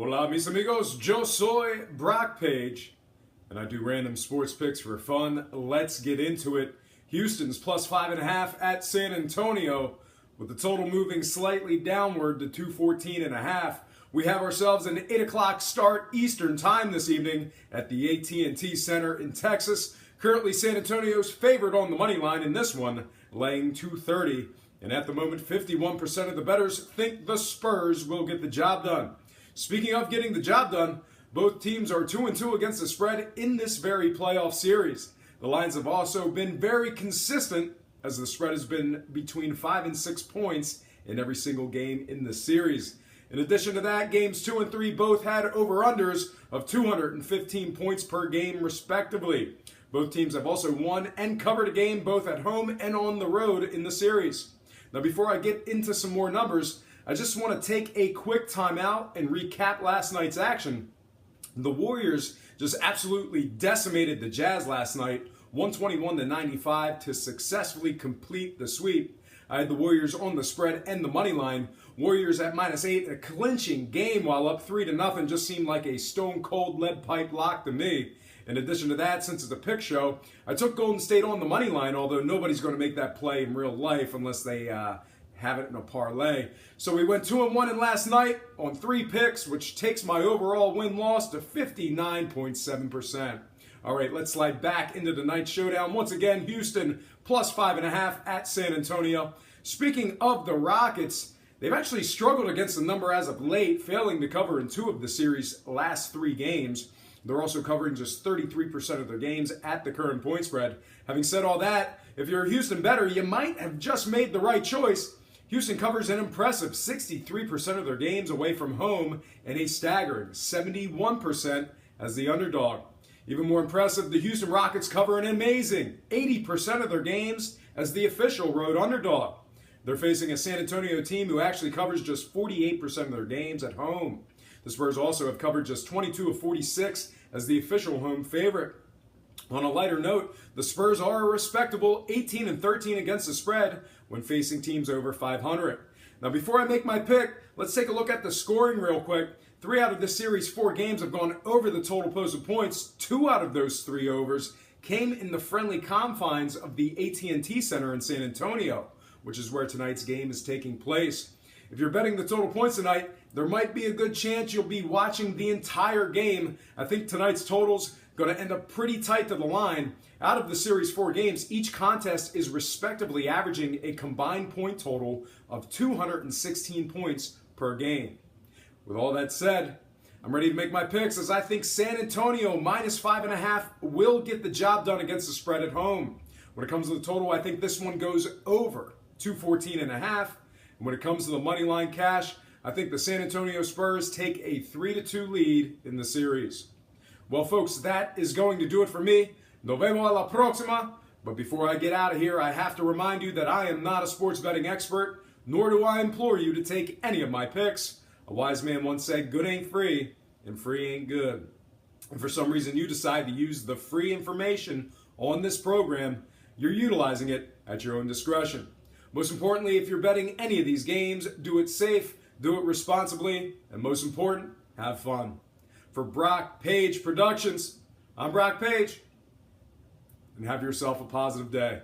Hola mis amigos, yo soy Brock Page, and I do random sports picks for fun. Let's get into it. Houston's plus 5.5 at San Antonio, with the total moving slightly downward to 214.5. We have ourselves an 8 o'clock start Eastern time this evening at the AT&T Center in Texas. Currently, San Antonio's favored on the money line in this one, laying 230. And at the moment, 51% of the bettors think the Spurs will get the job done. Speaking of getting the job done, both teams are 2-2 against the spread in this very playoff series. The lines have also been very consistent, as the spread has been between 5 and 6 points in every single game in the series. In addition to that, games 2 and 3 both had over-unders of 215 points per game, respectively. Both teams have also won and covered a game both at home and on the road in the series. Now, before I get into some more numbers, I just want to take a quick timeout and recap last night's action. The Warriors just absolutely decimated the Jazz last night, 121-95, to successfully complete the sweep. I had the Warriors on the spread and the money line. Warriors at -8, a clinching game while up 3-0, just seemed like a stone-cold lead pipe lock to me. In addition to that, since it's a pick show, I took Golden State on the money line, although nobody's going to make that play in real life unless they have it in a parlay. So we went 2-1 in last night on 3 picks, which takes my overall win-loss to 59.7%. All right, let's slide back into the night showdown. Once again, Houston plus 5.5 at San Antonio. Speaking of the Rockets, they've actually struggled against the number as of late, failing to cover in 2 of the series' last 3 games. They're also covering just 33% of their games at the current point spread. Having said all that, if you're a Houston bettor, you might have just made the right choice. Houston covers an impressive 63% of their games away from home and a staggering 71% as the underdog. Even more impressive, the Houston Rockets cover an amazing 80% of their games as the official road underdog. They're facing a San Antonio team who actually covers just 48% of their games at home. The Spurs also have covered just 22 of 46 as the official home favorite. On a lighter note, the Spurs are a respectable 18-13 against the spread when facing teams over 500. Now, before I make my pick, let's take a look at the scoring real quick. 3 out of this series' 4 games have gone over the total posted points. 2 out of those 3 overs came in the friendly confines of the AT&T Center in San Antonio, which is where tonight's game is taking place. If you're betting the total points tonight, there might be a good chance you'll be watching the entire game. I think tonight's total's going to end up pretty tight to the line. Out of the series' 4 games, each contest is respectively averaging a combined point total of 216 points per game. With all that said, I'm ready to make my picks, as I think San Antonio minus 5.5 will get the job done against the spread at home. When it comes to the total, I think this one goes over 214.5. And when it comes to the money line cash, I think the San Antonio Spurs take a 3-2 lead in the series. Well, folks, that is going to do it for me. Nos vemos a la próxima. But before I get out of here, I have to remind you that I am not a sports betting expert, nor do I implore you to take any of my picks. A wise man once said, good ain't free, and free ain't good. If for some reason you decide to use the free information on this program, you're utilizing it at your own discretion. Most importantly, if you're betting any of these games, do it safe, do it responsibly, and most important, have fun. For Brock Page Productions, I'm Brock Page, and have yourself a positive day.